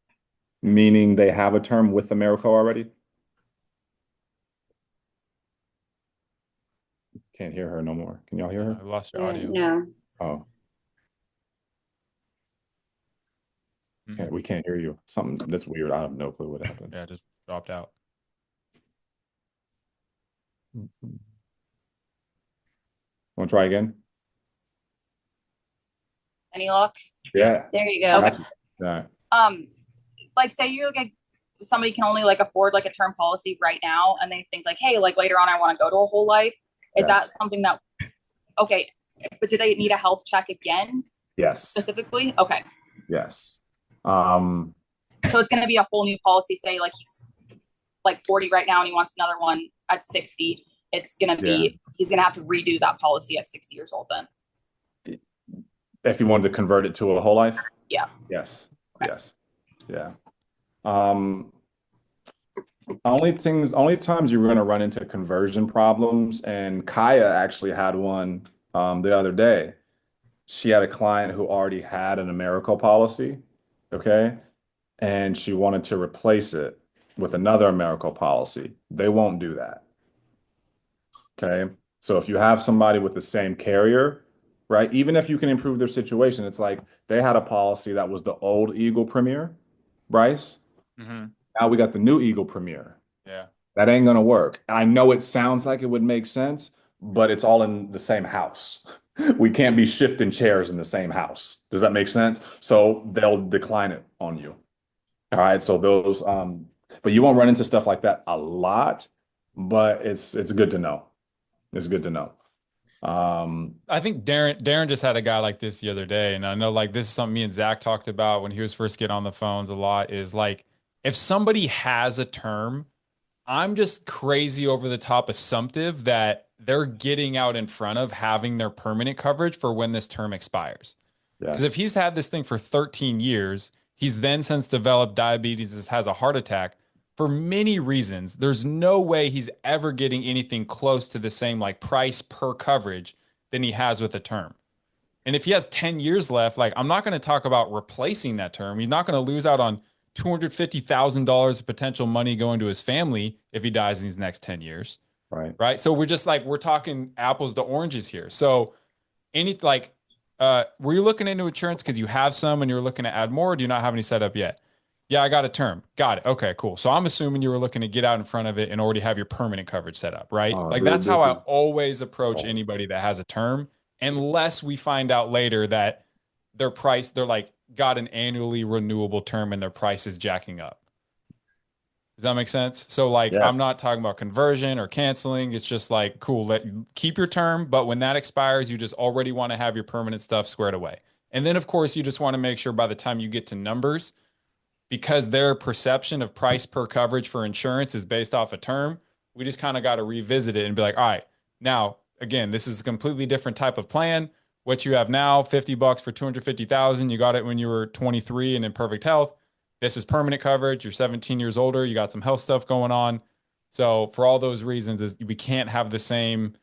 Speaker 1: Meaning they have a term with America already? Can't hear her no more. Can y'all hear her?
Speaker 2: I lost your audio.
Speaker 7: No.
Speaker 1: Oh,
Speaker 2: Mhm.
Speaker 1: we can't hear you. Something that's weird. I have no clue what happened.
Speaker 2: Yeah, just dropped out.
Speaker 1: Want to try again?
Speaker 4: Any luck?
Speaker 1: Yeah.
Speaker 7: There you go.
Speaker 4: Okay.
Speaker 1: Yeah.
Speaker 4: Like say you're like somebody can only like afford like a term policy right now, and they think like, hey, like later on I want to go to a whole life. Is that
Speaker 1: Yes.
Speaker 4: something that? Okay, but do they need a health check again
Speaker 1: Yes.
Speaker 4: specifically? Okay,
Speaker 1: Yes.
Speaker 4: so it's going to be a whole new policy. Say like he's like 40 right now and he wants another one at 60. It's going to be he's going to have to redo that policy at 60 years old then.
Speaker 1: If you wanted to convert it to a whole life?
Speaker 4: Yeah.
Speaker 1: Yes. Yes. Yeah. Only times you're going to run into conversion problems, and Kaya actually had one the other day. She had a client who already had an Americal policy, okay? And she wanted to replace it with another Americal policy. They won't do that. Okay. So if you have somebody with the same carrier, right, even if you can improve their situation, it's like they had a policy that was the old Eagle Premier, Bryce.
Speaker 2: Mm-hmm.
Speaker 1: Now we got the new Eagle Premier.
Speaker 2: Yeah.
Speaker 1: That ain't gonna work. And I know it sounds like it would make sense, but it's all in the same house. We can't be shifting chairs in the same house. Does that make sense? So they'll decline it on you. All right. So those, but you won't run into stuff like that a lot, but it's good to know. It's good to know.
Speaker 2: I think Darren just had a guy like this the other day, and I know like this is something me and Zach talked about when he was first getting on the phones a lot, is like if somebody has a term, I'm just crazy over the top assumptive that they're getting out in front of having their permanent coverage for when this term expires. Because if he's had this thing for 13 years, he's then since developed diabetes, has a heart attack. For many reasons, there's no way he's ever getting anything close to the same like price per coverage than he has with a term. And if he has 10 years left, like I'm not going to talk about replacing that term. He's not going to lose out on $250,000 of potential money going to his family if he dies in these next 10 years.
Speaker 1: Right.
Speaker 2: Right. So we're just like, we're talking apples to oranges here. So were you looking into insurance because you have some and you were looking to add more? Or do you not have any set up yet? Yeah, I got a term. Got it. Okay, cool. So I'm assuming you were looking to get out in front of it and already have your permanent coverage set up, right?
Speaker 1: Oh,
Speaker 2: Like
Speaker 1: dude,
Speaker 2: that's how
Speaker 1: this
Speaker 2: I
Speaker 1: is
Speaker 2: always approach anybody that has a term, unless we find out later that they're like got an annually renewable term and their price is jacking up. Does that make sense? So like
Speaker 1: yeah.
Speaker 2: I'm not talking about conversion or canceling. It's just like cool, keep your term, but when that expires, you just already want to have your permanent stuff squared away. And then of course you just want to make sure by the time you get to numbers, because their perception of price per coverage for insurance is based off a term, we just kind of got to revisit it and be like, all right, now again, this is a completely different type of plan. What you have now, $50 for 250,000, you got it when you were 23 and in perfect health. This is permanent coverage. You're 17 years older. You got some health stuff going on. So for all those reasons, is we can't have the same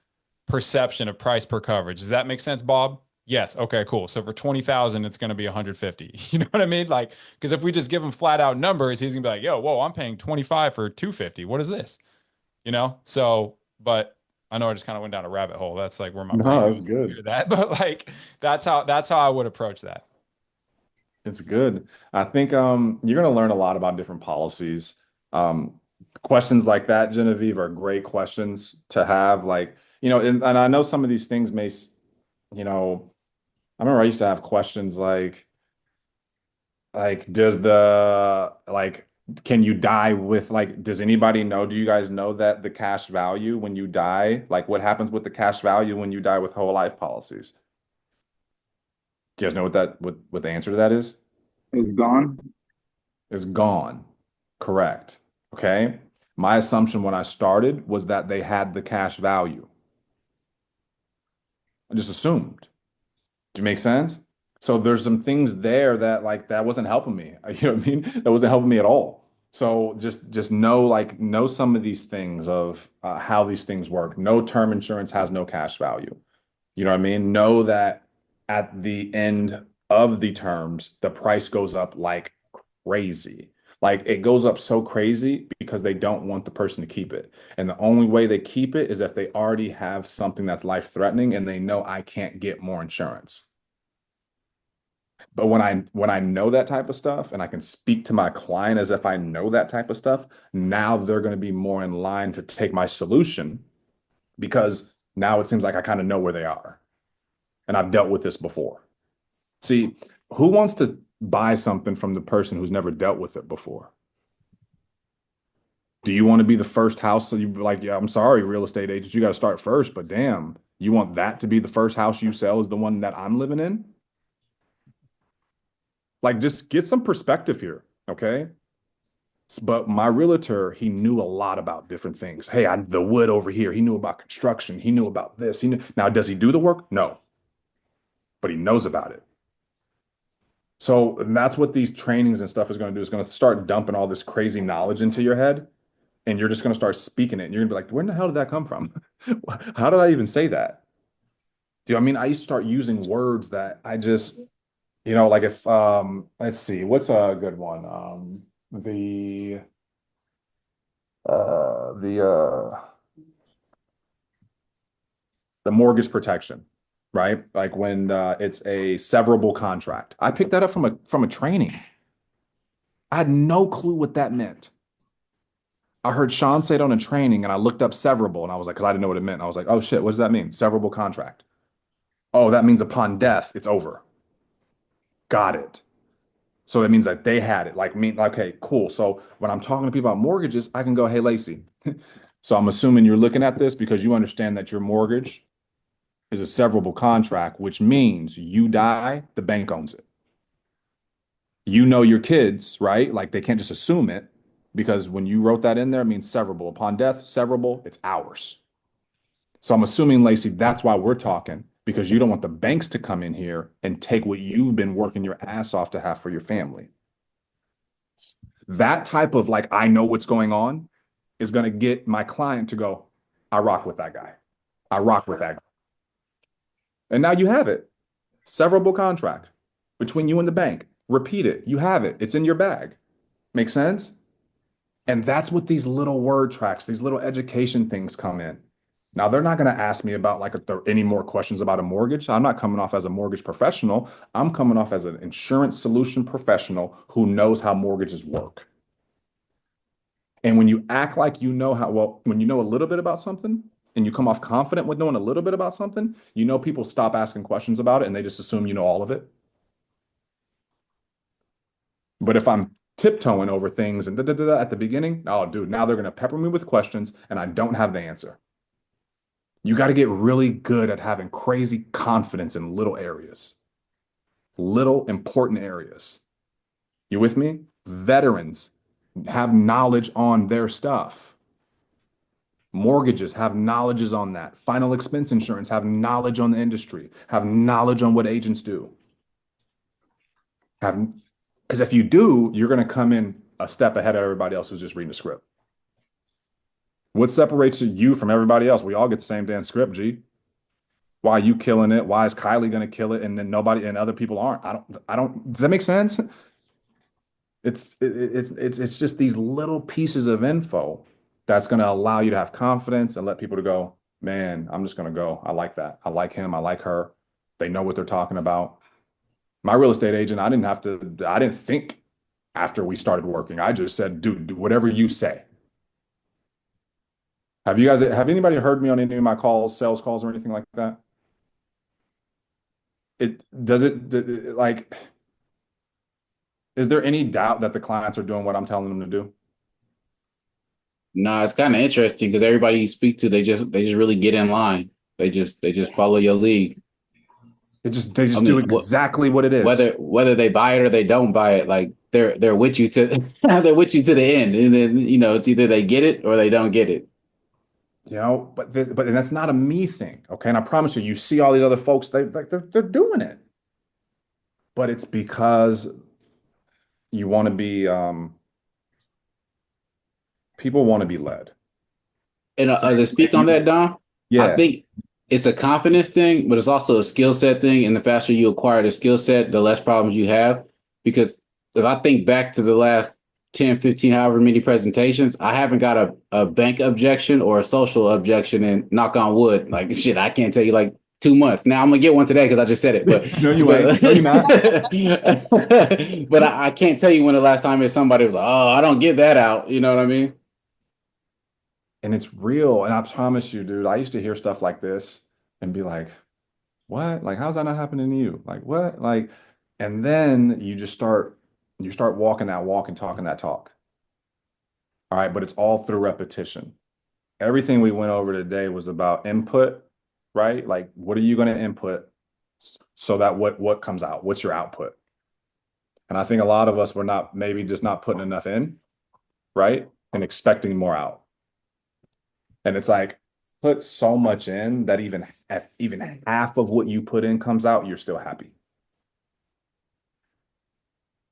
Speaker 2: perception of price per coverage. Does that make sense, Bob? Yes. Okay, cool. So for 20,000, it's going to be 150. You know what I mean? Like, because if we just give him flat out numbers, he's going to be like, yo, whoa, I'm paying 25 for 250. What is this? You know? So, but I know I just kind of went down a rabbit hole. That's like where my brain
Speaker 1: No,
Speaker 2: goes
Speaker 1: that's
Speaker 2: when I
Speaker 1: good.
Speaker 2: hear that. But like, that's how I would approach that.
Speaker 1: It's good. I think you're going to learn a lot about different policies. Um, Questions like that, Genevieve, are great questions to have. Like, and I know some of these things you know, I remember I used to have questions does the like can you die with like does anybody know, do you guys know that the cash value when you die, like what happens with the cash value when you die with whole life policies? Do you guys know what the answer to that is?
Speaker 6: It's gone.
Speaker 1: Is gone. Correct. Okay. My assumption when I started was that they had the cash value. I just assumed. Do you make sense? So there's some things there that like that wasn't helping me. You know what I mean? That wasn't helping me at all. So just know some of these things of how these things work. No term insurance has no cash value. You know what I mean? Know that at the end of the terms, the price goes up like crazy. Like it goes up so crazy because they don't want the person to keep it. And the only way they keep it is if they already have something that's life-threatening and they know I can't get more insurance. But when I know that type of stuff and I can speak to my client as if I know that type of stuff, now they're going to be more in line to take my solution because now it seems like I kind of know where they are and I've dealt with this before. See, who wants to buy something from the person who's never dealt with it before? Do you want to be the first house? So you like, yeah, I'm sorry, real estate agents, you got to start first, but damn, you want that to be the first house you sell is the one that I'm living in? Like, just get some perspective here, okay? But my realtor, he knew a lot about different things. Hey, the wood over here. He knew about construction. He knew about this. He knew. Now, does he do the work? No, but he knows about it. So and that's what these trainings and stuff is going to do. Is going to start dumping all this crazy knowledge into your head, and you're just going to start speaking it. And you're going to be like, where in the hell did that come from? How did I even say that? Do you know what I mean? I used to start using words that I just, like if let's see, what's a good one? The uh the uh the mortgage protection, right? Like when it's a severable contract. I picked that up from a training. I had no clue what that meant. I heard Sean say it on a training and I looked up severable and I was like, because I didn't know what it meant. I was like, oh shit, what does that mean? Severable contract. Oh, that means upon death, it's over. Got it. So that means that they had it. Like me, okay, cool. So when I'm talking to people about mortgages, I can go, hey, Lacey. So I'm assuming you're looking at this because you understand that your mortgage is a severable contract, which means you die, the bank owns it. You know your kids, right? Like they can't just assume it because when you wrote that in there, it means severable. Upon death, severable, it's ours. So I'm assuming, Lacey, that's why we're talking because you don't want the banks to come in here and take what you've been working your ass off to have for your family. That type of like, I know what's going on is going to get my client to go, I rock with that guy. I rock with that guy. And now you have it. Severable contract between you and the bank. Repeat it. You have it. It's in your bag. Make sense? And that's what these little word tracks, these little education things come in. Now, they're not going to ask me about like if there are any more questions about a mortgage. I'm not coming off as a mortgage professional. I'm coming off as an insurance solution professional who knows how mortgages work. And when you act like you know how, well, when you know a little bit about something and you come off confident with knowing a little bit about something, you know, people stop asking questions about it and they just assume you know all of it. But if I'm tiptoeing over things and at the beginning, oh, dude, now they're going to pepper me with questions and I don't have the answer. You got to get really good at having crazy confidence in little areas, little important areas. You with me? Veterans have knowledge on their stuff. Mortgages have knowledges on that. Final expense insurance have knowledge on the industry, have knowledge on what agents do. Have because if you do, you're going to come in a step ahead of everybody else who's just reading the script. What separates you from everybody else? We all get the same damn script, G. Why are you killing it? Why is Kylie going to kill it and then nobody and other people aren't? I don't does that make sense? It's just these little pieces of info that's going to allow you to have confidence and let people to go, man, I'm just going to go. I like that. I like him. I like her. They know what they're talking about. My real estate agent, I didn't think after we started working. I just said, dude, do whatever you say. Have anybody heard me on any of my calls, sales calls or anything like that? Like, is there any doubt that the clients are doing what I'm telling them to do?
Speaker 3: Nah, it's kind of interesting because everybody you speak to, they just really get in line. They just follow your lead.
Speaker 1: They just do exactly what it is.
Speaker 3: Whether they buy it or they don't buy it, like they're with you to they're with you to the end, and then it's either they get it or they don't get it.
Speaker 1: But and that's not a me thing, okay? And I promise you, you see all these other folks, they're doing it, but it's because you want to be people want to be led.
Speaker 3: And
Speaker 1: Same-
Speaker 3: to speak on that, Dom, I
Speaker 1: Yeah,
Speaker 3: think it's a confidence thing, but it's also a skill set thing. And the faster you acquire the skill set, the less problems you have. Because if I think back to the last 10, 15, however many presentations, I haven't got a bank objection or a social objection. And knock on wood, like shit, I can't tell you like 2 months. Now I'm gonna get one today because I just said it.
Speaker 1: no, you
Speaker 3: But
Speaker 1: ain't. No, you're not.
Speaker 3: but I can't tell you when the last time is somebody was like, oh, I don't get that out. You know what I mean?
Speaker 1: And it's real. And I promise you, dude, I used to hear stuff like this and be like, what? Like, how's that not happening to you? Like, what? Like, and then you start walking that walk and talking that talk. All right, but it's all through repetition. Everything we went over today was about input, right? Like, what are you going to input so that what comes out? What's your output? And I think a lot of us were not maybe just not putting enough in, right? And expecting more out. And it's like put so much in that even half of what you put in comes out, you're still happy.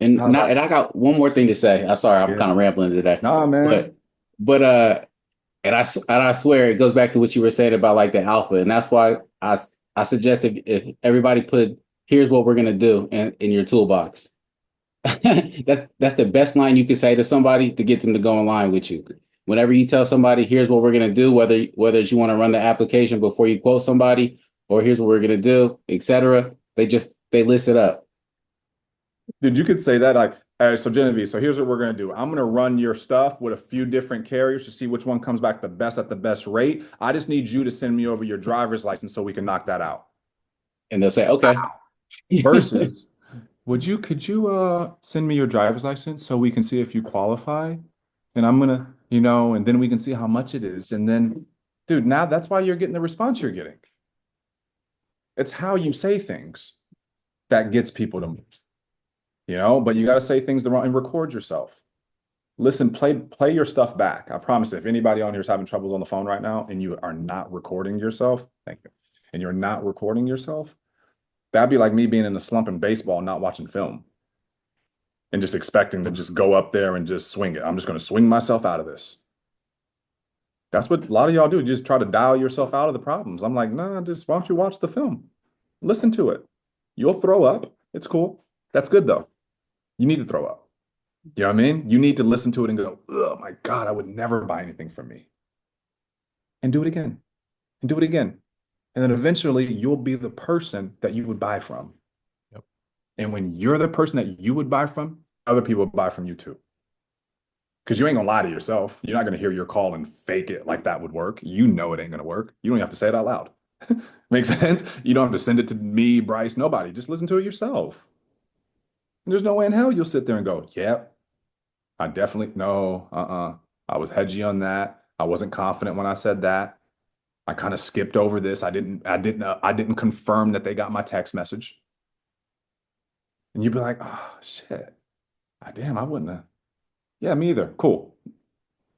Speaker 3: And
Speaker 1: How's
Speaker 3: not,
Speaker 1: that?
Speaker 3: and I got one more thing to say. I'm sorry, I'm
Speaker 1: Yeah.
Speaker 3: kind of rambling today,
Speaker 1: Nah, man.
Speaker 3: but and I swear it goes back to what you were saying about like the alpha, and that's why I suggest if everybody put here's what we're gonna do in your toolbox. That's the best line you can say to somebody to get them to go in line with you. Whenever you tell somebody, here's what we're gonna do, whether you want to run the application before you quote somebody, or here's what we're gonna do, etc. They list it up.
Speaker 1: Dude, you could say that like, all right, so Genevieve, so here's what we're gonna do. I'm gonna run your stuff with a few different carriers to see which one comes back the best at the best rate. I just need you to send me over your driver's license so we can knock that out.
Speaker 3: And they'll say, okay.
Speaker 1: Versus, could you send me your driver's license so we can see if you qualify? And I'm gonna, and then we can see how much it is. And then, dude, now that's why you're getting the response you're getting. It's how you say things that gets people to move. But you got to say things the wrong and record yourself. Listen, play your stuff back. I promise if anybody on here is having troubles on the phone right now and you are not recording yourself, thank you. And you're not recording yourself, that'd be like me being in a slump in baseball and not watching film and just expecting to just go up there and just swing it. I'm just going to swing myself out of this. That's what a lot of y'all do. You just try to dial yourself out of the problems. I'm like, nah, just why don't you watch the film? Listen to it. You'll throw up. It's cool. That's good though. You need to throw up. You know what I mean? You need to listen to it and go, oh my God, I would never buy anything from me. And do it again. and do it again. And then eventually you'll be the person that you would buy from.
Speaker 2: Yep.
Speaker 1: And when you're the person that you would buy from, other people will buy from you too. Because you ain't gonna lie to yourself. You're not gonna hear your call and fake it like that would work. You know it ain't gonna work. You don't have to say it out loud. Makes sense? You don't have to send it to me, Bryce, nobody. Just listen to it yourself. And there's no way in hell you'll sit there and go, yep, I definitely no, I was hedgy on that. I wasn't confident when I said that. I kind of skipped over this. I didn't confirm that they got my text message. And you'd be like, oh shit. Damn, I wouldn't have. Yeah, me either. Cool.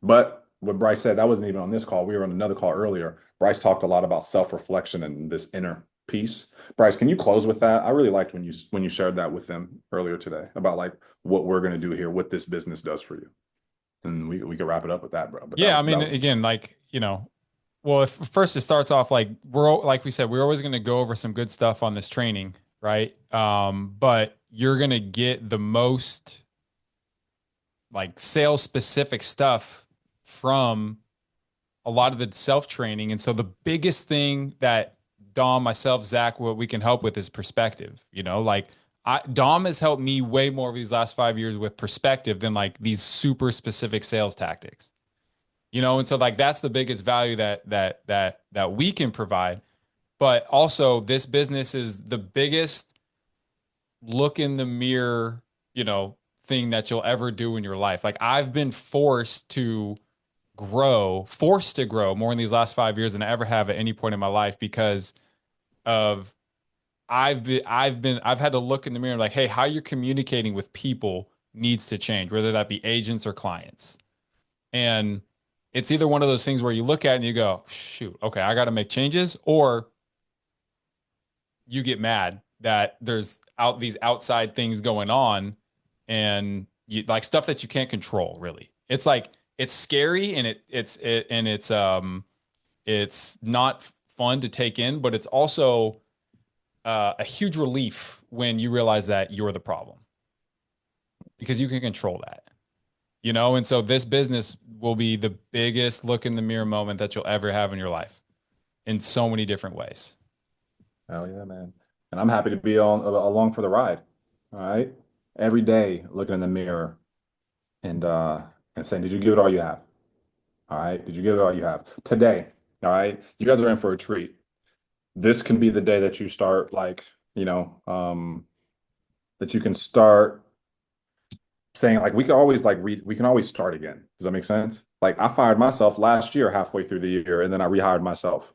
Speaker 1: But what Bryce said, that wasn't even on this call. We were on another call earlier. Bryce talked a lot about self-reflection and this inner peace. Bryce, can you close with that? I really liked when you shared that with them earlier today about like what we're gonna do here, what this business does for you. And we could wrap it up with that, bro. But
Speaker 2: Yeah, I mean, again, like, well, if first it starts off like like we said, we're always going to go over some good stuff on this training, right? But you're going to get the most like sales specific stuff from a lot of the self training. And so the biggest thing that Dom, myself, Zach, what we can help with is perspective. Like Dom has helped me way more over these last 5 years with perspective than like these super specific sales tactics. And so like that's the biggest value that we can provide. But also this business is the biggest look in the mirror, thing that you'll ever do in your life. Like I've been forced to grow more in these last 5 years than I ever have at any point in my life because of I've had to look in the mirror like, hey, how you're communicating with people needs to change, whether that be agents or clients. And it's either one of those things where you look at it and you go, shoot, okay, I got to make changes, or you get mad that there's these outside things going on and you like stuff that you can't control really. It's like it's scary and it's not fun to take in, but it's also a huge relief when you realize that you're the problem because you can control that. And so this business will be the biggest look in the mirror moment that you'll ever have in your life in so many different ways.
Speaker 1: Hell yeah, man. And I'm happy to be along for the ride. All right. Every day looking in the mirror and saying, did you give it all you have? All right. Did you give it all you have? Today, all right. You guys are in for a treat. This can be the day that you start like, that you can start saying like we can always start again. Does that make sense? Like I fired myself last year halfway through the year and then I rehired myself.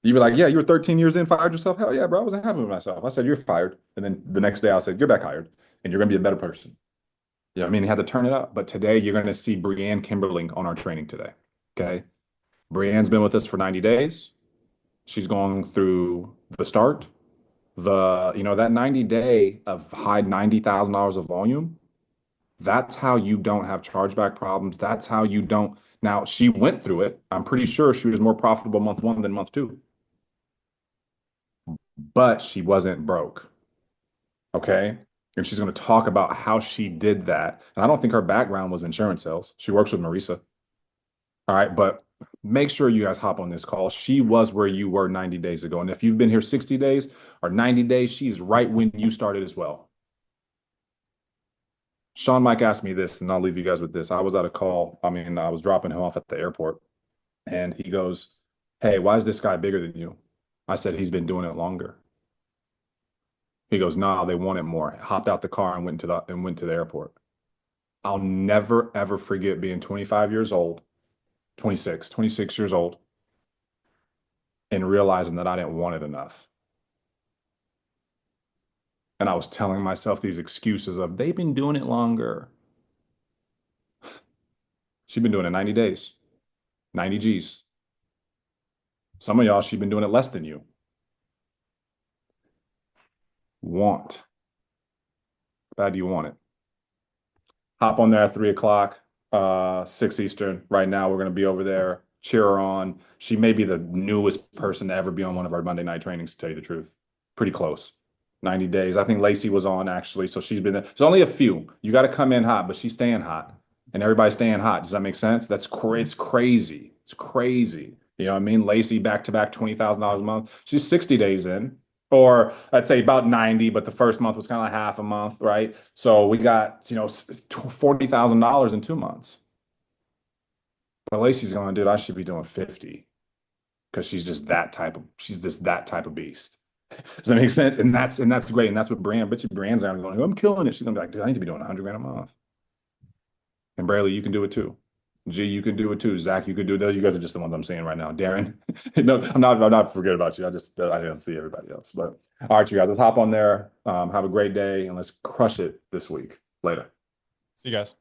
Speaker 1: You'd be like, yeah, you were 13 years in, fired yourself. Hell yeah, bro. I wasn't happy with myself. I said, you're fired. And then the next day I said, you're back hired and you're going to be a better person. You know what I mean? You had to turn it up. But today you're going to see Brianne Kimberling on our training today. Okay. Brianne's been with us for 90 days. She's going through the start, that 90 day of high $90,000 of volume. That's how you don't have chargeback problems. That's how you don't. Now, she went through it. I'm pretty sure she was more profitable month one than month two, but she wasn't broke. Okay. And she's going to talk about how she did that. And I don't think her background was insurance sales. She works with Marisa. All right. But make sure you guys hop on this call. She was where you were 90 days ago. And if you've been here 60 days or 90 days, she's right when you started as well. Sean Mike asked me this, and I'll leave you guys with this. I was at a call. I mean, I was dropping him off at the airport, and he goes, hey, why is this guy bigger than you? I said, he's been doing it longer. He goes, nah, they want it more. Hopped out the car and went to the airport. I'll never, ever forget being 25 years old, 26 years old, and realizing that I didn't want it enough. And I was telling myself these excuses of they've been doing it longer. She's been doing it 90 days, 90 G's. Some of y'all, she's been doing it less than you. Want. How bad do you want it? Hop on there at 3:00, 6 Eastern. Right now, we're going to be over there. Cheer her on. She may be the newest person to ever be on one of our Monday night trainings, to tell you the truth. Pretty close. 90 days. I think Lacey was on actually, so she's been there. There's only a few. You got to come in hot, but she's staying hot. And everybody's staying hot. Does that make sense? It's crazy. It's crazy. You know what I mean? Lacey back to back $20,000 a month. She's 60 days in, or I'd say about 90, but the first month was kind of half a month, right? So we got, $40,000 in 2 months. But Lacey's going, dude, I should be doing 50 because she's just that type of beast. Does that make sense? And that's great. And that's what bet you Brand's out going, I'm killing it. She's gonna be like, dude, I need to be doing 100 grand a month. And Braley, you can do it too. G, you can do it too. Zach, you can do it. You guys are just the ones I'm seeing right now. Darren, no, I'm not forget about you. I didn't see everybody else. But all right, you guys, let's hop on there. Have a great day and let's crush it this week. Later.
Speaker 2: See you guys.